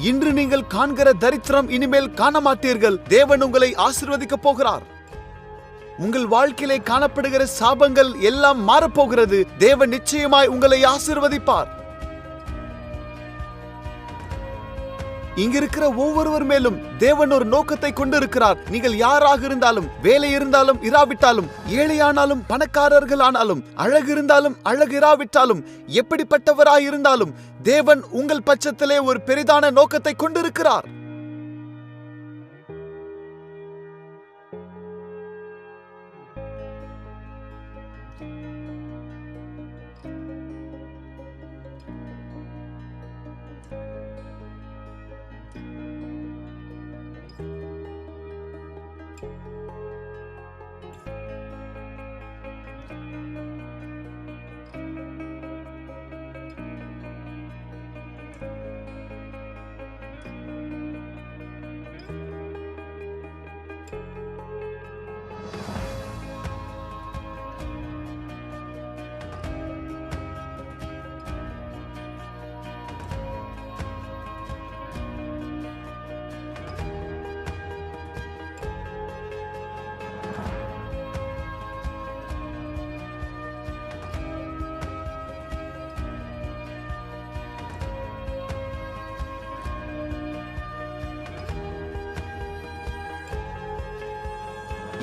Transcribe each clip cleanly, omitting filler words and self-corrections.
இன்று நீங்கள் காண்கிற தரித்திரம் இனிமேல் காண மாட்டீர்கள். தேவன் உங்களை ஆசீர்வதிக்க போகிறார். உங்கள் வாழ்க்கையிலே காணப்படுகிற சாபங்கள் எல்லாம் மாறப்போகிறது. தேவன் நிச்சயமாய் உங்களை ஆசீர்வதிப்பார். இங்க இருக்கிற ஒவ்வொருவர் மேலும் தேவன் ஒரு நோக்கத்தை கொண்டிருக்கிறார். நீங்கள் யாராக இருந்தாலும், வேலை இருந்தாலும் இராவிட்டாலும், ஏழையானாலும் பணக்காரர்கள் ஆனாலும், அழகு இருந்தாலும் அழகு இராவிட்டாலும், எப்படிப்பட்டவராய் இருந்தாலும் தேவன் உங்கள் பட்சத்திலே ஒரு பெரிதான நோக்கத்தை கொண்டிருக்கிறார்.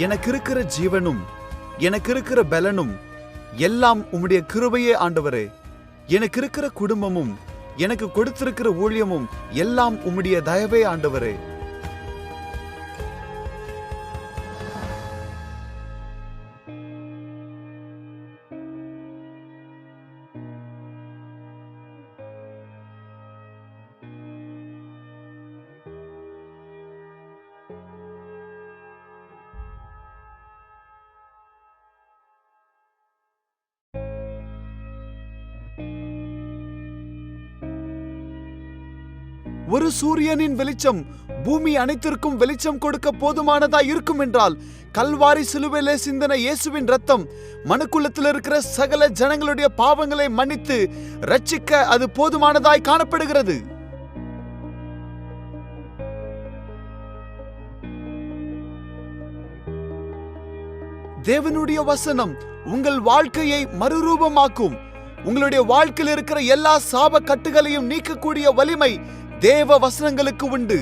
எனக்கு இருக்கிற ஜீவனும் எனக்கு இருக்கிற பலனும் எல்லாம் உம்முடைய கிருபையே ஆண்டவரே. எனக்கு இருக்கிற குடும்பமும் எனக்கு கொடுத்திருக்கிற ஊழியமும் எல்லாம் உம்முடைய தயவே ஆண்டவரே. ஒரு சூரியனின் வெளிச்சம் பூமி அனைத்திற்கும் வெளிச்சம் கொடுக்க போதுமானதா இருக்கும் என்றால், கல்வாரி சிலுவையிலே சிந்தின இயேசுவின் ரத்தம் மனுக்குலத்தில் இருக்கிற சகல ஜனங்களுடைய பாவங்களை மன்னித்து ரட்சிக்க அது போதுமானதாய் காணப்படுகிறது. தேவனுடைய வசனம் உங்கள் வாழ்க்கையை மறுரூபமாக்கும். உங்களுடைய வாழ்க்கையில் இருக்கிற எல்லா சாப கட்டுகளையும் நீக்கக்கூடிய வலிமை தேவ வசனங்களுக்கு உண்டு.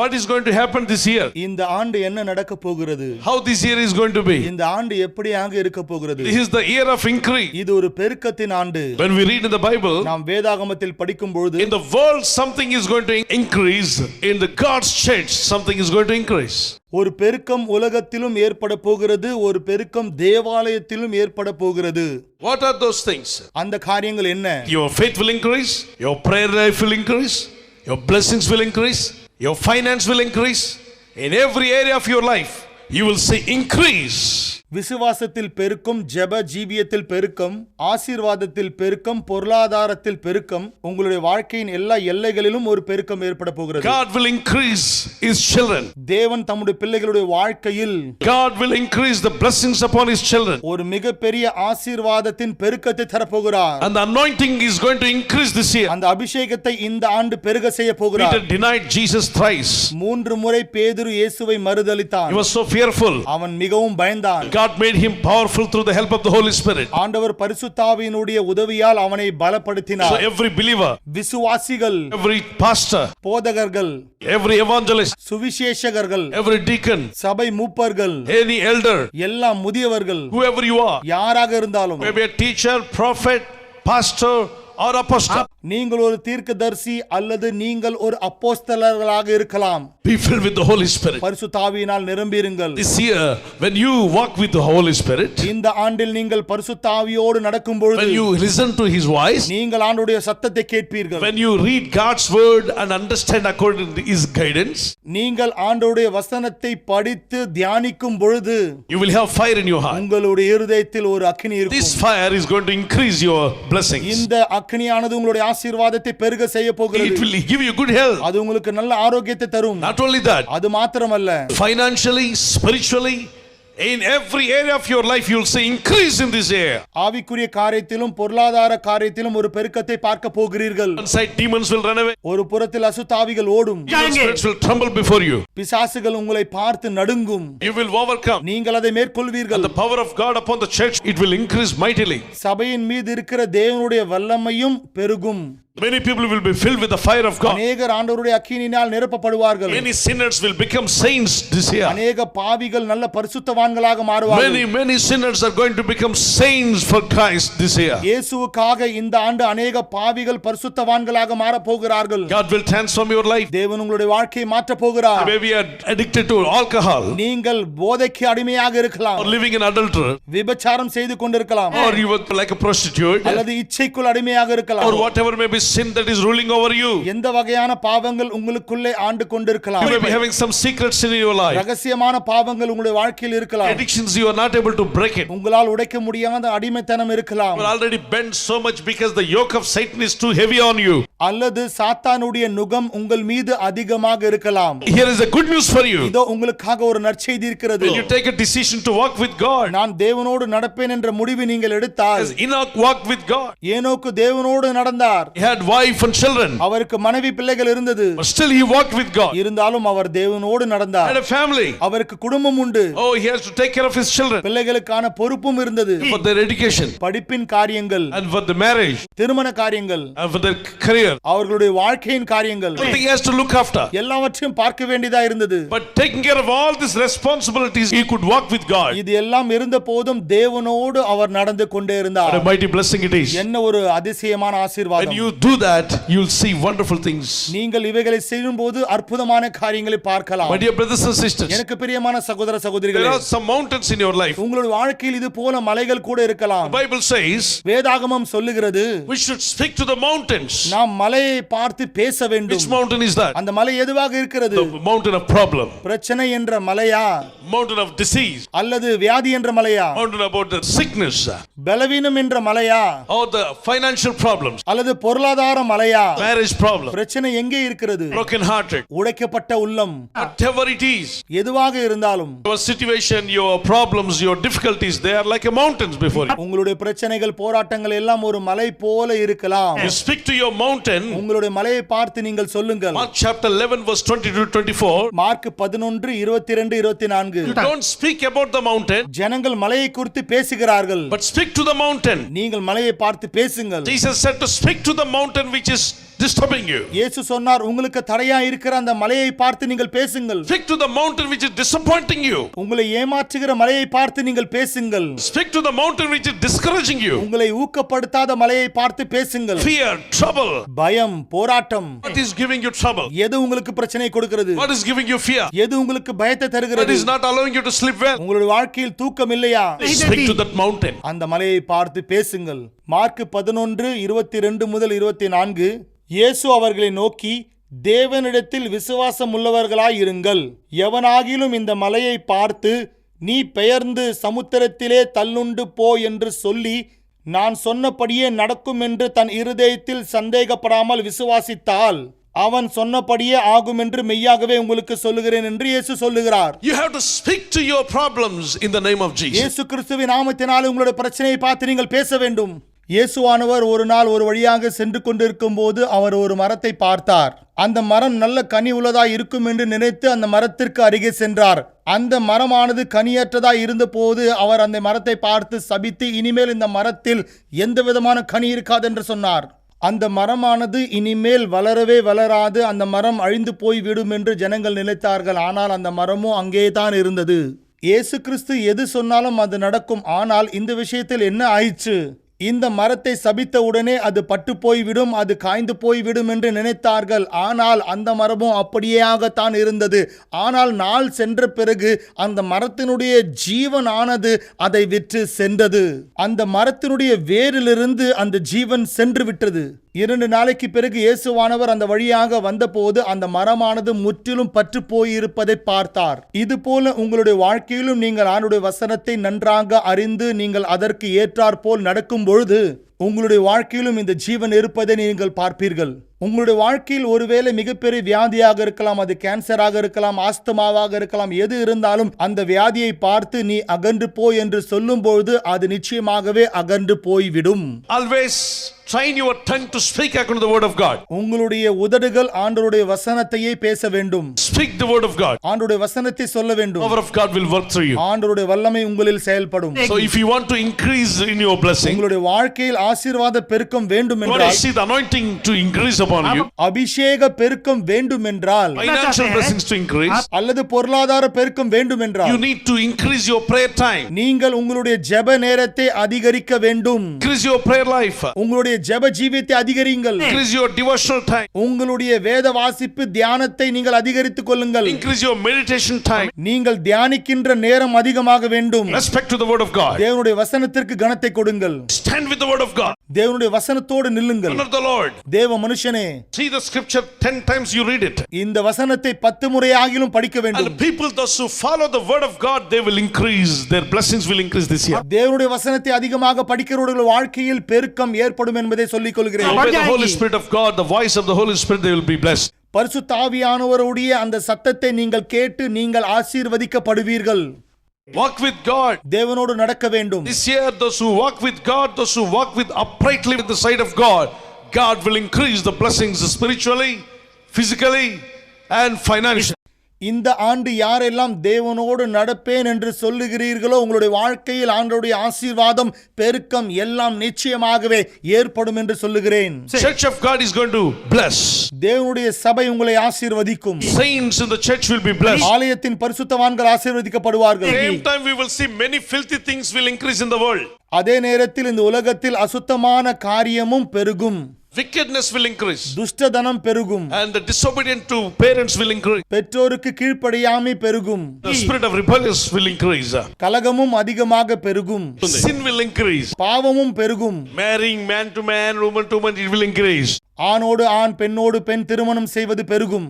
What is going to happen this year? இந்த ஆண்டு என்ன நடக்க போகிறது? How this year is going to be? இந்த ஆண்டு எப்படியாக இருக்க போகிறது? This is the year of increase. இது ஒரு பெருக்கத்தின் ஆண்டு. When we read in the Bible, நாம் வேதாகமத்தில் படிக்கும் பொழுது, in the world something is going to increase, in the God's church something is going to increase. ஒரு பெருக்கம் உலகத்திலும் ஏற்பட போகிறது, ஒரு பெருக்கம் தேவாலயத்திலும் ஏற்பட போகிறது. What are those things? அந்த காரியங்கள் என்ன? Your faith will increase, your prayer life will increase, your blessings will increase, your finance will increase. In every area of your life you will see increase. விசுவாசத்தில் பெருக்கம், ஜெப ஜீவியத்தில் பெருக்கம், ஆசீர்வாதத்தில் பெருக்கம், பொருளாதாரத்தில் பெருக்கம், உங்களுடைய வாழ்க்கையின் எல்லா எல்லைகளிலும் ஒரு பெருக்கம் ஏற்பட போகிறது. God will increase his children. தேவன் தம்முடைய பிள்ளைகளுடைய வாழ்க்கையில் God will increase the blessings upon his children. ஒரு மிகப்பெரிய ஆசீர்வாதத்தின் பெருக்கத்தை தரப்போகிறார். And the anointing is going to increase this year. அந்த அபிஷேகத்தை இந்த ஆண்டு பெருக செய்ய போகிறார். Peter denied Jesus thrice. 3 முறை பேதுரு இயேசுவை மறுதலித்தான். He was so fearful. அவன் மிகவும் பயந்தான். God made him powerful through the help of the Holy Spirit. ஆண்டவர் பரிசுத்தாவியினுடைய உதவியால் அவனை So பலப்படுத்தினார். every believer, விசுவாசிகள், every pastor, போதகர்கள், every evangelist, சுவிசேஷகர்கள், every deacon, சபை மூப்பர்கள், any elder, எல்லா முதியவர்கள், whoever you are, யாராக இருந்தாலும், maybe a teacher, prophet, pastor or apostle, நீங்கள் ஒரு தீர்க்கதரிசி அல்லது நீங்கள் ஒரு அப்போஸ்தலர்களாக இருக்கலாம். be filled with the Holy Spirit. பரிசுத்தாவியினால் நிரம்பியிருங்கள். This year, when you walk with the Holy Spirit, இந்த ஆண்டில் நீங்கள் பரிசுத்தாவியோடு நடக்கும் பொழுது, when you listen to His voice, நீங்கள் ஆண்டவருடைய சத்தத்தை கேட்பீர்கள். when you read God's word and understand according to His guidance, நீங்கள் ஆண்டவருடைய வசனத்தை படித்து தியானிக்கும் பொழுது, you will have fire in your heart. உங்களுடைய இருதயத்தில் ஒரு அக்கினி This இருக்கும். fire is going to increase your blessings. இந்த அக்கினியானது உங்களுடைய ஆசீர்வாதத்தை பெருக செய்ய It போகிறது. will give you good health. அது உங்களுக்கு நல்ல ஆரோக்கியத்தை தரும். Not only that, அது மாத்திரமல்ல, financially, spiritually, in every area of your life, you'll see increase in this area. ஆவிக்குரிய காரியத்திலும் பொருளாதார காரியத்திலும் ஒரு பெருக்கத்தை பார்க்க போகிறீர்கள். One side, demons will run away. ஒரு புறத்தில் அசுத்தாவிகள் ஓடும். Evil spirits will tremble before you. பிசாசுகள் உங்களை பார்த்து நடுங்கும். You will overcome. நீங்கள் அதை மேற்கொள்வீர்கள். And the power of God upon the church, it will increase mightily. சபையின் மீது இருக்கிற தேவனுடைய வல்லமையும் பெருகும். Many people will be filled with the fire of God. அநேகர் ஆண்டவருடைய அக்கினியினால் நிரப்பப்படுவார்கள். Many sinners will become saints this year. அநேக பாவிகள் நல்ல பரிசுத்தவான்களாக மாறுவார்கள். Many sinners are going to become saints for Christ this year. இயேசுவுக்காக இந்த ஆண்டு அநேக பாவிகள் பரிசுத்தவான்களாக மாறப் போகிறார்கள். God will transform your life. தேவன் உங்களுடைய வாழ்க்கையை மாற்ற போகிறார். Maybe you are addicted to alcohol, நீங்கள் போதைக்கு அடிமையாக இருக்கலாம். or living in adultery, விபச்சாரம் செய்து கொண்டிருக்கலாம். or you are like a prostitute, அல்லது இச்சைக்குள் அடிமையாக இருக்கலாம். or whatever may be sin that is ruling over you. எந்த வகையான பாவங்கள் உங்களுக்குள்ளே ஆண்டு கொண்டிருக்கலாம். You may be having some secret sin in your life. ரகசியமான பாவங்கள் உங்களுடைய வாழ்க்கையில் இருக்கலாம். Addictions you are not able to break it. உங்களால் உடைக்க முடியாத அடிமைத்தனம் இருக்கலாம். You are already bent so much because the yoke of Satan is too heavy on you. அல்லது சாத்தானுடைய நுகம் உங்கள் மீது அதிகமாக இருக்கலாம். Here is a good news for you. இதோ உங்களுக்காக ஒரு நற்செய்தி இருக்கிறது. When you take a decision to walk with God, நான் தேவனோடு நடப்பேன் என்ற முடிவை நீங்கள் எடுத்தால், as Enoch walked with God, ஏனோக்கு தேவனோடு நடந்தார். he had wife and children, அவருக்கு மனைவி பிள்ளைகள் இருந்தது. but still he walked with God. இருந்தாலும் அவர் தேவனோடு நடந்தார். Had a family. அவருக்கு குடும்பம் உண்டு. Oh, he has to take care of his children, பிள்ளைகளுக்கான பொறுப்பும் இருந்தது. for their education, படிப்பின் காரியங்கள், and for the marriage, திருமண காரியங்கள், and for their career. அவர்களுடைய வாழ்க்கையின் காரியங்கள், Everything he has to look after. எல்லாவற்றையும் பார்க்க வேண்டியதா இருந்தது. But taking care of all these responsibilities, he could walk with God. இது எல்லாம் இருந்த போதும் தேவனோடு அவர் நடந்து கொண்டே What இருந்தார். a mighty blessing it is. என்ன ஒரு அதிசயமான When ஆசீர்வாதம். you do that, you'll see wonderful things. நீங்கள் இவைகளை செய்யும்போது அற்புதமான காரியங்களை பார்க்கலாம். My dear brothers and sisters, எனக்கு பிரியமான சகோதர there சகோதரிகளே, are some mountains in your life. உங்களுடைய வாழ்க்கையில் இது போல மலைகள் கூட இருக்கலாம். The Bible says வேதாகமம் சொல்லுகிறது, we should speak to the mountains. நாம் மலையை பார்த்து பேச Which வேண்டும். mountain is that? அந்த மலை எதுவாக இருக்கிறது? The mountain of problem, பிரச்சனை என்ற மலையா, mountain of disease, அல்லது வியாதி என்ற மலையா, mountain about the sickness, பலவீனம் என்ற மலையா, or the financial problems, அல்லது பொருளாதார மலையா? marriage problem, பிரச்சனை எங்கே இருக்கிறது? broken hearted, உடைக்கப்பட்ட உள்ளம். whatever it is. எதுவாக இருந்தாலும் Your situation, your problems, your difficulties, they are like a mountains before you. உங்களுடைய பிரச்சனைகள் போராட்டங்கள் எல்லாம் ஒரு மலை போல இருக்கலாம். You speak to your mountain. உங்களுடைய மலையை பார்த்து நீங்கள் சொல்லுங்கள். Mark chapter 11 verse 22-24. Mark 11 22 24. You don't speak about the mountain, ஜனங்கள் மலையை குறித்து பேசுகிறார்கள், but speak to the mountain. நீங்கள் மலையை பார்த்து பேசுங்கள். Jesus said to speak to the mountain which is disturbing you. இயேசு சொன்னார், உங்களுக்கு தடையா இருக்கிற அந்த மலையை பார்த்து நீங்கள் பேசுங்கள். Speak to the mountain which is disappointing you. உங்களை ஏமாற்றுகிற மலையை பார்த்து நீங்கள் பேசுங்கள். Speak to the mountain which is discouraging you. உங்களை ஊக்கப்படுத்தாத மலையை பார்த்து பேசுங்கள். Fear, trouble. பயம், போராட்டம். What is giving you trouble? எது உங்களுக்கு பிரச்சனை கொடுக்கிறது? What is giving you fear? எது உங்களுக்கு பயத்தை What தருகிறது? is not allowing you to sleep well? உங்களுடைய வாழ்க்கையில் தூக்கம் இல்லையா? Speak to that mountain. அந்த மலையை பார்த்து பேசுங்கள். மார்க் 11 22 முதல் 24. இயேசு அவர்களை நோக்கி, தேவனிடத்தில் விசுவாசம் உள்ளவர்களாய் இருங்கள். எவனாகிலும் இந்த மலையை பார்த்து, நீ பெயர்ந்து சமுத்திரத்திலே தள்ளுண்டு போ என்று சொல்லி, நான் சொன்னபடியே நடக்கும் என்று தன் இருதயத்தில் சந்தேகப்படாமல் விசுவாசித்தால், அவன் சொன்னபடியே ஆகும் என்று மெய்யாகவே உங்களுக்கு சொல்லுகிறேன் என்று இயேசு சொல்லுகிறார். You have to speak to your problems in the name of Jesus. இயேசு கிறிஸ்துவின் நாமத்தினாலே உங்களுடைய பிரச்சனையை பார்த்து நீங்கள் பேச வேண்டும். இயேசுவானவர் ஒரு நாள் ஒரு வழியாக சென்று கொண்டிருக்கும் போது அவர் ஒரு மரத்தை பார்த்தார். அந்த மரம் நல்ல கனி உள்ளதாய் இருக்கும் என்று நினைத்து அந்த மரத்திற்கு அருகே சென்றார். அந்த மரமானது கனியற்றதாய் இருந்த போது அவர் அந்த மரத்தை பார்த்து சபித்து, இனிமேல் இந்த மரத்தில் எந்த விதமான கனி இருக்காது என்று சொன்னார். அந்த மரமானது இனிமேல் வளரவே வளராது, அந்த மரம் அழிந்து போய் விடும் என்று ஜனங்கள் நினைத்தார்கள். ஆனால் அந்த மரமும் அங்கே தான் இருந்தது. இயேசு கிறிஸ்து எது சொன்னாலும் அது நடக்கும். ஆனால் இந்த விஷயத்தில் என்ன ஆயிற்று? இந்த மரத்தை சபித்த உடனே அது பட்டு போய்விடும், அது காய்ந்து போய்விடும் என்று நினைத்தார்கள். ஆனால் அந்த மரமும் அப்படியேயாகத்தான் இருந்தது. ஆனால் நாள் சென்ற பிறகு அந்த மரத்தினுடைய ஜீவனானது அதை விற்று சென்றது. அந்த மரத்தினுடைய வேரிலிருந்து அந்த ஜீவன் சென்று விட்டது. 2 நாளைக்கு பிறகு இயேசுவானவர் அந்த வழியாக வந்தபோது அந்த மரமானது முற்றிலும் பற்று போயிருப்பதை பார்த்தார். இது போல உங்களுடைய வாழ்க்கையிலும் நீங்கள் ஆண்டவருடைய வசனத்தை நன்றாக அறிந்து நீங்கள் அதற்கு ஏற்றாற்போல் நடக்கும் பொழுது உங்களுடைய வாழ்க்கையிலும் இந்த ஜீவன் இருப்பதை நீங்கள் பார்ப்பீர்கள். உங்களுடைய வாழ்க்கையில் ஒருவேளை மிகப்பெரிய வியாதியாக இருக்கலாம், அது கேன்சராக இருக்கலாம், ஆஸ்துமாவாக இருக்கலாம், எது இருந்தாலும் அந்த வியாதியை பார்த்து நீ அகன்று போய் என்று சொல்லும் பொழுது அது நிச்சயமாகவே அகன்று போய்விடும். Always train your tongue to speak according to the word of God. உங்களுடைய உதடுகள் ஆண்டவருடைய வசனத்தையே பேச வேண்டும். Speak the word of God. ஆண்டவருடைய வசனத்தை சொல்ல The வேண்டும். power of God will work through you. ஆண்டவருடைய வல்லமை உங்களில் செயல்படும். So if you want to increase in your blessing, உங்களுடைய வாழ்க்கையில் ஆசீர்வாத பெருக்கம் வேண்டும் you want to என்றால், see the anointing to increase upon you, அபிஷேக பெருக்கம் வேண்டும் என்றால், financial blessings to increase, அல்லது பொருளாதார பெருக்கம் வேண்டும் you என்றால், need to increase your prayer time, நீங்கள் உங்களுடைய ஜெப நேரத்தை அதிகரிக்க வேண்டும். increase your prayer life, உங்களுடைய ஜெப ஜீவியத்தை அதிகரியுங்கள். increase your devotional time, உங்களுடைய வேத வாசிப்பு தியானத்தை நீங்கள் அதிகரித்துக் கொள்ளுங்கள். increase your meditation time. நீங்கள் தியானிக்கின்ற நேரம் அதிகமாக வேண்டும். Respect to the word of God. தேவனுடைய வசனத்திற்கு கனத்தை கொடுங்கள். Stand with the word of God. தேவனுடைய வசனத்தோடு நில்லுங்கள். Honor the Lord. தேவ மனுஷனே, See the scripture 10 times you read it. இந்த வசனத்தை 10 முறையாகிலும் படிக்க வேண்டும். And people those who follow the word of God, they will increase. Their blessings will increase this year. தேவனுடைய வசனத்தை அதிகமாக படிக்கிறவர்கள் வாழ்க்கையில் பெருக்கம் ஏற்படும் என்பதை சொல்லிக் கொள்கிறேன். Obey the Holy Spirit of God, the voice of the Holy Spirit, they will be blessed. பரிசுத்த ஆவியானவருடைய அந்த சத்தத்தை நீங்கள் கேட்டு நீங்கள் ஆசீர்வதிக்கப்படுவீர்கள். Walk with God. தேவனோடு நடக்க வேண்டும். This year, those who walk with God, those who walk with uprightly with the sight of God, God will increase the blessings spiritually, physically, and financially. இந்த ஆண்டு யாரெல்லாம் தேவனோடு நடப்பேன் என்று சொல்லுகிறீர்களோ உங்களுடைய வாழ்க்கையில் ஆண்டவருடைய ஆசீர்வாதம் பெருக்கம் எல்லாம் நிச்சயமாகவே ஏற்படும் என்று சொல்லுகிறேன். Church of God is going to bless. தேவனுடைய சபை உங்களை ஆசீர்வதிக்கும். Saints in the church will be blessed. ஆலயத்தின் பரிசுத்தவான்கள் ஆசீர்வதிக்கப்படுவார்கள். Same time we will see many filthy things will increase in the world. அதே நேரத்தில் இந்த உலகத்தில் அசுத்தமான காரியமும் பெருகும். Wickedness will increase. துஷ்டதனம் பெருகும். And the disobedient to parents will increase. பெற்றோருக்கு கீழ்ப்படியாமை பெருகும். The spirit of rebellion will increase. கலகமும் அதிகமாக பெருகும். Sin will increase. பாவமும் பெருகும். Marrying man to man, woman to woman, it will increase. ஆணோடு ஆண் பெண்ணோடு பெண் திருமணம் செய்வது பெருகும்.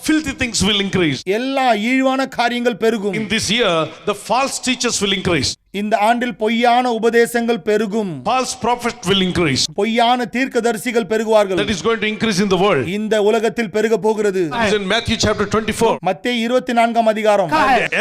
Filthy things will increase. எல்லா ஈழ்வான காரியங்கள் பெருகும். In this year, the false teachers will increase. இந்த ஆண்டில் பொய்யான உபதேசங்கள் பெருகும். False prophet will increase. பொய்யான தீர்க்கதரிசிகள் பெருகுவார்கள். That is going to increase in the world. இந்த உலகத்தில் பெருக போகிறது. It is in Matthew chapter 24. மத்தேயு 24 அதிகாரம்.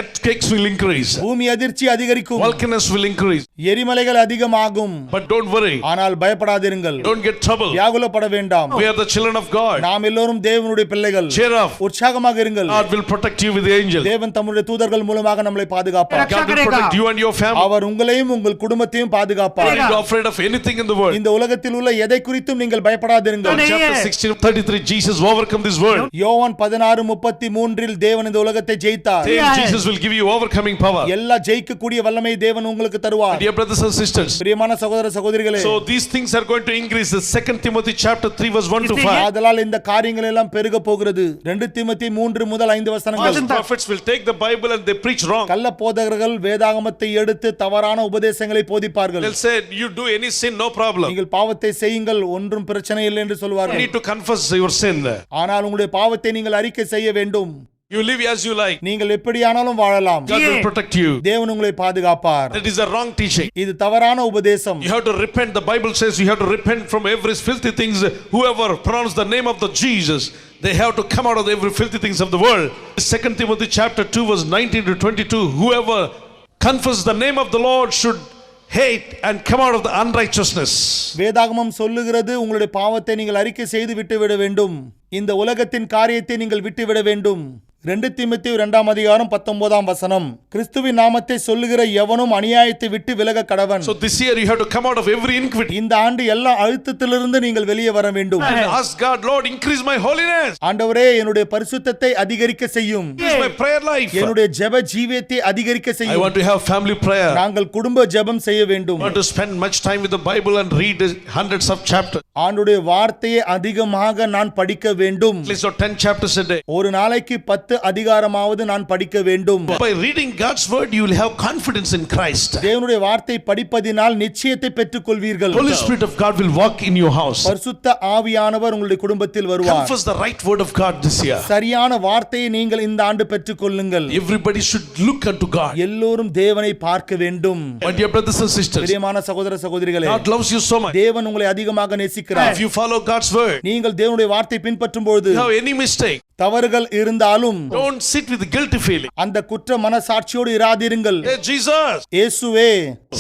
Earthquakes will increase. பூமி அதிர்ச்சி அதிகரிக்கும். Volcanoes will increase. எரிமலைகள் அதிகமாகும். But don't worry. ஆனால் பயப்படாதீர்கள். Don't get trouble. வியாகுலப்பட வேண்டாம். We are the children of God. நாம் எல்லோரும் தேவனுடைய பிள்ளைகள். Cheer up. உற்சாகமாக இருங்கள். God will protect you with the angel. தேவன் தம்முடைய தூதர்கள் மூலமாக நம்மை பாதுகாப்பார். God will protect you and your family. அவர் உங்களையும் உங்கள் குடும்பத்தையும் பாதுகாப்பார். Don't be afraid of anything in the world. இந்த உலகத்தில் உள்ள எதை குறித்தும் நீங்கள் பயப்படாதீர்கள். Chapter 16:33 Jesus overcome this world. யோவான் 16:33 தேவன் இந்த உலகத்தை ஜெயித்தார். Jesus will give you overcoming power. எல்லா ஜெயிக்கக்கூடிய வல்லமை தேவன் உங்களுக்கு தருவார். Dear brothers and sisters. பிரியமான சகோதர சகோதரிகளே. So these things are going to increase. 2 Timothy chapter 3 verse 1 to 5. ஆதலால் இந்த காரியங்கள் எல்லாம் பெருக போகிறது. 2 தீமோத்தேயு 3 முதல் 5 வசனங்கள். False prophets will take the Bible and they preach wrong. கள்ள போதகர்கள் வேதாகமத்தை எடுத்து தவறான உபதேசங்களை போதிப்பார்கள். They'll say you do any sin no problem. நீங்கள் பாவத்தை செய்யுங்கள் ஒன்றும் பிரச்சனை இல்லை என்று You சொல்வார்கள். need to confess your sin. ஆனால் உங்களுடைய பாவத்தை நீங்கள் அறிக்கை செய்ய வேண்டும். You live as you like. நீங்கள் எப்படியானாலும் வாழலாம். God will protect you. தேவன் உங்களை பாதுகாப்பார். That is a wrong teaching. இது தவறான உபதேசம். You have to repent. The Bible says you have to repent from every filthy things. Whoever pronounce the name of the Jesus, they have to come out of every filthy things of the world. 2 Timothy chapter 2 verse 19 to 22. Whoever confess the name of the Lord should hate and come out of the unrighteousness. வேதாகமம் சொல்லுகிறது உங்களுடைய பாவத்தை நீங்கள் அறிக்கை செய்து விட்டுவிட வேண்டும். இந்த உலகத்தின் காரியத்தை நீங்கள் விட்டுவிட வேண்டும். 2 தீமோத்தேயு 2ஆம் அதிகாரம் 19ஆம் வசனம். கிறிஸ்துவின் நாமத்தை சொல்லுகிற எவனும் அநியாயத்தை விட்டு விலக கடவன். So this year you have to come out of every iniquity. இந்த ஆண்டு எல்லா அழுத்தத்திலிருந்து நீங்கள் வெளியே வர வேண்டும். And ask God, Lord, increase my holiness. ஆண்டவரே என்னுடைய பரிசுத்தத்தை அதிகரிக்க செய்யும். Increase my prayer life. என்னுடைய ஜெப ஜீவியத்தை அதிகரிக்க I செய்யும். want to have family prayer. நாங்கள் குடும்ப ஜெபம் செய்ய வேண்டும். I want to spend much time with the Bible and read hundreds of chapters. ஆண்டுடைய வார்த்தையை அதிகமாக நான் படிக்க வேண்டும். At least 10 chapters a day. ஒரு நாளைக்கு 10 அதிகாரமாவது நான் படிக்க வேண்டும். By reading God's word you will have confidence in Christ. தேவனுடைய வார்த்தை படிப்பதினால் நிச்சயத்தை பெற்றுக்கொள்வீர்கள். Holy Spirit of God will walk in your house. பரிசுத்த ஆவியானவர் உங்களுடைய குடும்பத்தில் வருவார். Confess the right word of God this year. சரியான வார்த்தையை நீங்கள் இந்த ஆண்டு பெற்றுக்கொள்ளுங்கள். Everybody should look unto God. எல்லோரும் தேவனை பார்க்க வேண்டும். My dear brothers and sisters, பிரியமான சகோதர சகோதரிகளே, God loves you so much. தேவன் உங்களை அதிகமாக நேசிக்கிறார். If you follow God's word, நீங்கள் தேவனுடைய வார்த்தை பின்பற்றும் பொழுது you have any mistake, தவறுகள் இருந்தாலும் don't sit with the guilty feeling. அந்த குற்ற மனசாட்சியோடு இராதீருங்கள். Hey Jesus, இயேசுவே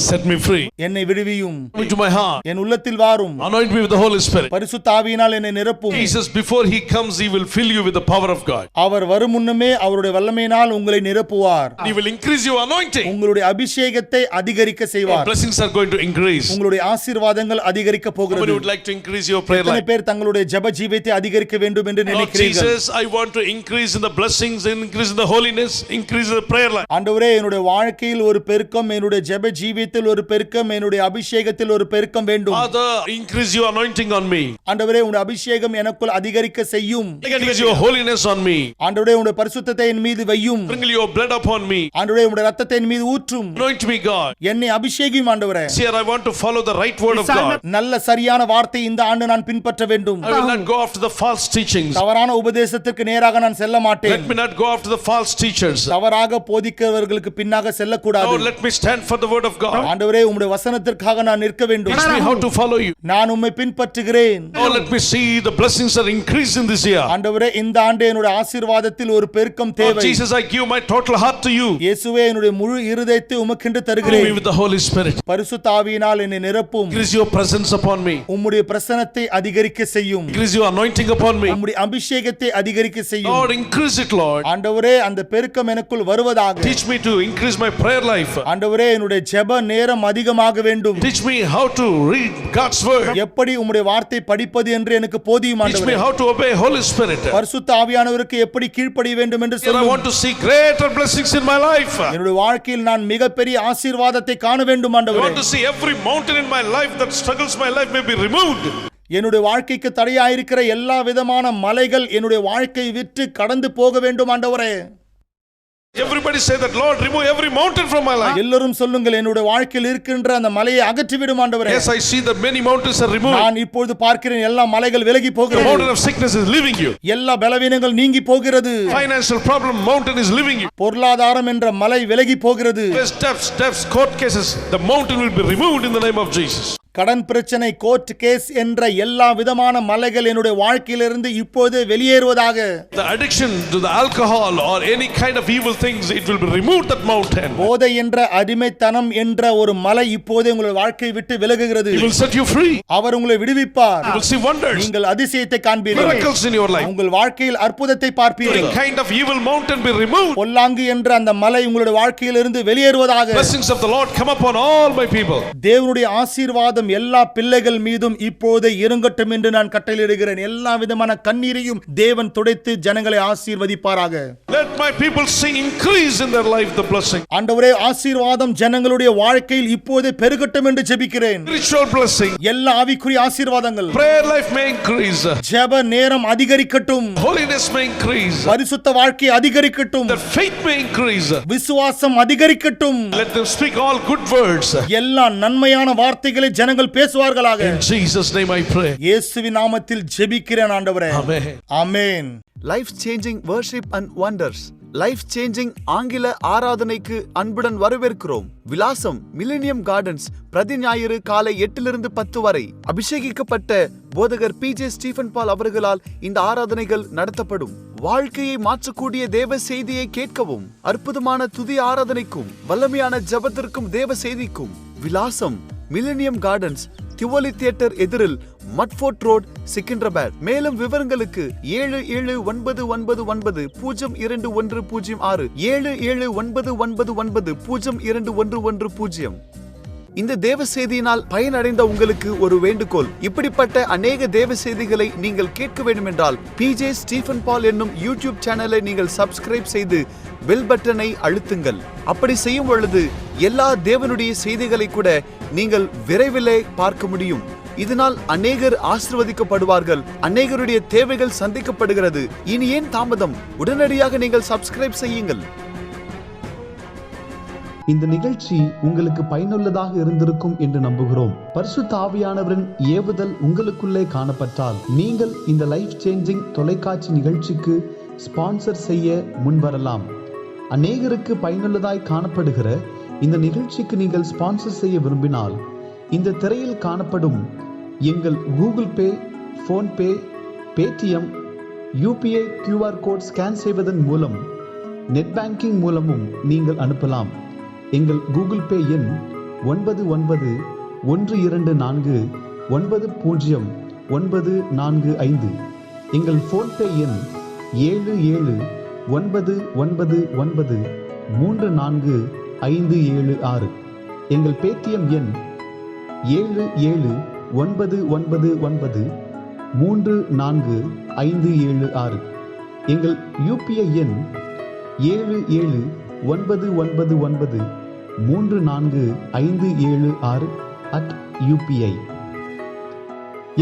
set me free. என்னை விடுவியும். Come into my heart. என் உள்ளத்தில் வாரும். Anoint me with the Holy Spirit. பரிசுத்த ஆவியினால் என்னை நிரப்பும். Jesus, before he comes, he will fill you with the power of God. அவர் வரும் முன்னமே அவருடைய வல்லமையினால் உங்களை நிரப்புவார். He will increase your anointing. உங்களுடைய அபிஷேகத்தை அதிகரிக்க Your செய்வார். blessings are going to increase. உங்களுடைய ஆசீர்வாதங்கள் அதிகரிக்க How many போகிறது. would like to increase your prayer எத்தனை life? பேர் தங்களுடைய ஜெப ஜீவியத்தை அதிகரிக்க வேண்டும் என்று Lord நினைக்கிறீர்கள்? Jesus, I want to increase in the blessings, increase in the holiness, increase in the prayer life. ஆண்டவரே என்னுடைய வாழ்க்கையில் ஒரு பெருக்கம், என்னுடைய ஜெப ஜீவியத்தில் ஒரு பெருக்கம், என்னுடைய அபிஷேகத்தில் ஒரு பெருக்கம் வேண்டும். Father, increase your anointing on me. ஆண்டவரே உங்களுடைய அபிஷேகம் எனக்குள் அதிகரிக்க செய்யும். Increase your holiness on me. ஆண்டவரே உங்களுடைய பரிசுத்தத்தை என் மீது வையும். Sprinkle your blood upon me. ஆண்டவரே உங்களுடைய இரத்தத்தை என் மீது ஊற்றும். Anoint me, God. என்னை அபிஷேகியும் ஆண்டவரே. This year I want to follow the right word of God. நல்ல சரியான வார்த்தை இந்த ஆண்டு நான் பின்பற்ற வேண்டும். I will not go after the false teachings. தவறான உபதேசத்திற்கு நேராக நான் செல்ல மாட்டேன். Let me not go after the false teachers. தவறாக போதிக்கிறவர்களுக்கு பின்னாக செல்லக்கூடாது. Lord, let me stand for the word of God. ஆண்டவரே உம்முடைய வசனத்திற்காக நான் நிற்க வேண்டும். Teach me how to follow you. நான் உம்மை பின்பற்றுகிறேன். Oh, let me see the blessings are increasing this year. ஆண்டவரே இந்த ஆண்டு என்னுடைய ஆசீர்வாதத்தில் ஒரு பெருக்கம் Oh, தேவை. Jesus, I give my total heart to you. இயேசுவே என்னுடைய முழு இருதயத்தை உமக்கென்று Fill me தருகிறேன். with the Holy Spirit. பரிசுத்த ஆவியினால் என்னை நிரப்பும். Increase your presence upon me. உம்முடைய பிரசன்னத்தை அதிகரிக்க செய்யும். Increase your anointing upon me. உம்முடைய அபிஷேகத்தை அதிகரிக்க செய்யும். Lord, increase it, Lord. ஆண்டவரே அந்த பெருக்கம் எனக்குள் வருவதாக. Teach me to increase my prayer life. ஆண்டவரே என்னுடைய ஜெப நேரம் அதிகமாக வேண்டும். Teach me how to read God's word. எப்படி உம்முடைய வார்த்தை படிப்பது என்று எனக்கு போதியும் Teach me ஆண்டவரே. how to obey Holy Spirit. பரிசுத்த ஆவியானவருக்கு எப்படி கீழ்ப்படிய வேண்டும் என்று Lord, I சொல்லும். want to see greater blessings in my life. I என்னுடைய வாழ்க்கையில் நான் மிகப்பெரிய ஆசீர்வாதத்தை காண வேண்டும் ஆண்டவரே. want to see every mountain in my life that struggles my life may be removed. என்னுடைய வாழ்க்கைக்கு தடையாயிருக்கிற எல்லா விதமான மலைகள் என்னுடைய வாழ்க்கையை விட்டு கடந்து போக வேண்டும் ஆண்டவரே. Everybody say that, Lord, remove every mountain from my life. எல்லாரும் சொல்லுங்கள் என்னுடைய வாழ்க்கையில் இருக்கின்ற அந்த மலையை அகற்றி விடும் ஆண்டவரே. Yes, I see that many mountains are removed. நான் இப்பொழுது பார்க்கிறேன் எல்லா மலைகள் விலகி The போகிறது. mountain of sickness is leaving you. எல்லா பலவீனங்கள் நீங்கி போகிறது. Financial problem mountain is leaving you. பொருளாதாரம் என்ற மலை விலகி போகிறது. Debts, court cases, the mountain will be removed in the name of Jesus. கடன் பிரச்சனை, கோர்ட் கேஸ் என்ற எல்லா விதமான மலைகள் என்னுடைய வாழ்க்கையிலிருந்து இப்போது வெளியேறுவதாக. The addiction to the alcohol or any kind of evil things, it will be removed, that mountain. போதை என்ற அடிமைத்தனம் என்ற ஒரு மலை இப்போது உங்களுடைய வாழ்க்கையை விட்டு விலகுகிறது. He will set you free. அவர் உங்களை விடுவிப்பார். You will see wonders, நீங்கள் அதிசயத்தை காண்பீர்கள். miracles in your life. உங்கள் வாழ்க்கையில் அற்புதத்தை Any பார்ப்பீர்கள். kind of evil mountain be removed. பொல்லாங்கு என்ற அந்த மலை உங்களுடைய வாழ்க்கையிலிருந்து வெளியேறுவதாக. Blessings of the Lord come upon all my people. தேவனுடைய ஆசீர்வாதம் எல்லா பிள்ளைகள் மீதும் இப்போது இறங்கட்டும் என்று நான் கட்டளையிடுகிறேன். எல்லா விதமான கண்ணீரையும் தேவன் துடைத்து ஜனங்களை ஆசீர்வதிப்பாராக. Let my people see increase in their life the blessing. ஆண்டவரே ஆசீர்வாதம் ஜனங்களுடைய வாழ்க்கையில் இப்போது பெருகட்டும் என்று ஜெபிக்கிறேன். Spiritual blessing. எல்லா ஆவிக்குரிய ஆசீர்வாதங்கள். Prayer life may increase. ஜெப நேரம் அதிகரிக்கட்டும். Holiness may increase. பரிசுத்த வாழ்க்கை அதிகரிக்கட்டும். Their faith may increase. விசுவாசம் அதிகரிக்கட்டும். Let them speak all good words. எல்லா நன்மையான வார்த்தைகளை ஜனங்கள் பேசுவார்களாக. In Jesus' name I pray. இயேசுவின் நாமத்தில் ஜெபிக்கிறேன் ஆண்டவரே. Amen. Amen. Life changing worship and wonders, life changing ஆங்கில ஆராதனைக்கு அன்புடன் வரவேற்கிறோம். விலாசம் மில்லேனியம் கார்டன்ஸ், பிரதி ஞாயிறு காலை 8 to 10 வரை. அபிஷேகிக்கப்பட்ட போதகர் PJ ஸ்டீஃபன் பால் அவர்களால் இந்த ஆராதனைகள் நடத்தப்படும். வாழ்க்கையை மாற்றக்கூடிய தேவ செய்தியை கேட்கவும், அற்புதமான துதி ஆராதனைக்கும் வல்லமையான ஜெபத்திற்கும் தேவ செய்திக்கும் விலாசம் மில்லேனியம் கார்டன்ஸ், திவோலி தியேட்டர் எதிரில், மட்ஃபோர்ட் ரோட், சிக்கின்ட்ராபாத். மேலும் விவரங்களுக்கு 7799902106, 7799902110. இந்த தேவ செய்தியினால் பயனடைந்த உங்களுக்கு ஒரு வேண்டுகோள். இப்படிப்பட்ட அநேக தேவ செய்திகளை நீங்கள் கேட்க வேண்டும் என்றால் PJ ஸ்டீஃபன் பால் என்னும் யூடியூப் சேனலை நீங்கள் சப்ஸ்கிரைப் செய்து பெல் பட்டனை அழுத்துங்கள். அப்படி செய்யும் பொழுது எல்லா தேவனுடைய செய்திகளை கூட நீங்கள் விரைவிலே பார்க்க முடியும். இதனால் அநேகர் ஆசீர்வதிக்கப்படுவார்கள், அநேகருடைய தேவைகள் சந்திக்கப்படுகிறது. இனி ஏன் தாமதம்? உடனடியாக நீங்கள் சப்ஸ்கிரைப் செய்யுங்கள். இந்த நிகழ்ச்சி உங்களுக்கு பயனுள்ளதாக இருந்திருக்கும் என்று நம்புகிறோம். பரிசுத்த ஆவியானவரின் ஏவுதல் உங்களுக்குள்ளே காணப்பட்டால் நீங்கள் இந்த லைஃப் சேஞ்சிங் தொலைக்காட்சி நிகழ்ச்சிக்கு ஸ்பான்சர் செய்ய முன்வரலாம். அநேகருக்கு பயனுள்ளதாய் காணப்படுகிற இந்த நிகழ்ச்சிக்கு நீங்கள் ஸ்பான்சர் செய்ய விரும்பினால் இந்த திரையில் காணப்படும் எங்கள் Google Pay, PhonePe, Paytm, UPI QR code scan செய்வதன் மூலம் நெட் பேங்கிங் மூலமும் நீங்கள் அனுப்பலாம். எங்கள் கூகுள் பே எண் 9912490945. எங்கள் ஃபோன்பே எண் 7799345576. எங்கள் பேடிஎம் எண் 7799345576. எங்கள் UPI எண் 7799345576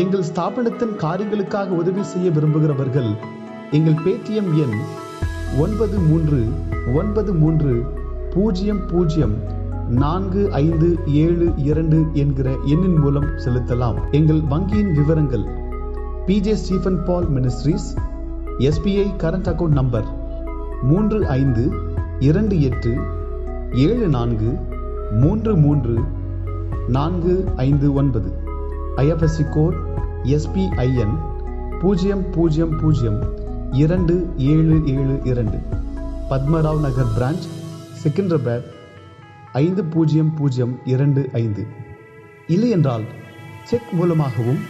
எங்கள் ஸ்தாபனத்தின் காரியங்களுக்காக உதவி செய்ய விரும்புகிறவர்கள் எங்கள் பேடிஎம் எண் 9399004572 என்கிற எண்ணின் மூலம் செலுத்தலாம். எங்கள் வங்கியின் விவரங்கள்: PJ Stephen Paul ministries, SBI current account number 352874334459. IFSC code SPIN 000272. Padmarao Nagar branch, Secunderabad 50025. இல்லை என்றால் செக் மூலமாகவும்,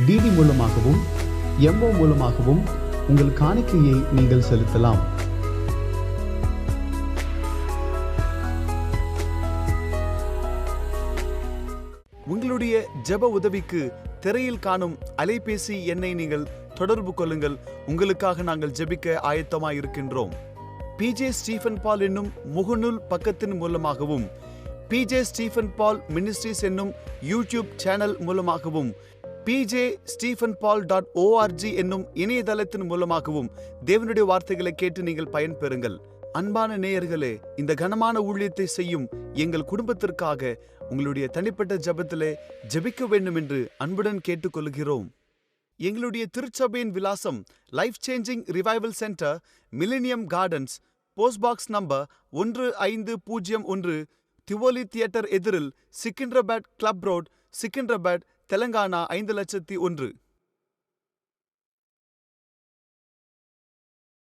DD மூலமாகவும், MO மூலமாகவும் உங்கள் காணிக்கையை நீங்கள் செலுத்தலாம். உங்களுடைய ஜெப உதவிக்கு திரையில் காணும் அலைபேசி எண்ணை நீங்கள் தொடர்பு கொள்ளுங்கள். உங்களுக்காக நாங்கள் ஜெபிக்க ஆயத்தமாய் இருக்கின்றோம். PJ ஸ்டீஃபன் பால் என்னும் முகநூல் பக்கத்தின் மூலமாகவும், PJ ஸ்டீஃபன் பால் மினிஸ்ட்ரீஸ் என்னும் யூடியூப் சேனல் மூலமாகவும், pjstephenpaul.org என்னும் இணையதளத்தின் மூலமாகவும் தேவனுடைய வார்த்தைகளை கேட்டு நீங்கள் பயன்பெறுங்கள். அன்பான நேயர்களே, இந்த கனமான ஊழியத்தை செய்யும் எங்கள் குடும்பத்திற்காக உங்களுடைய தனிப்பட்ட ஜெபத்திலே ஜெபிக்க வேண்டும் என்று அன்புடன் கேட்டுக்கொள்கிறோம். எங்களுடைய திருச்சபையின் விலாசம் life changing revival centre, millennium gardens, post box number 1501, Tivoli theatre எதிரில், சிக்கின்ட்ராபாத் கிளப் ரோட், சிக்கின்ட்ராபாத், தெலங்கானா 5001.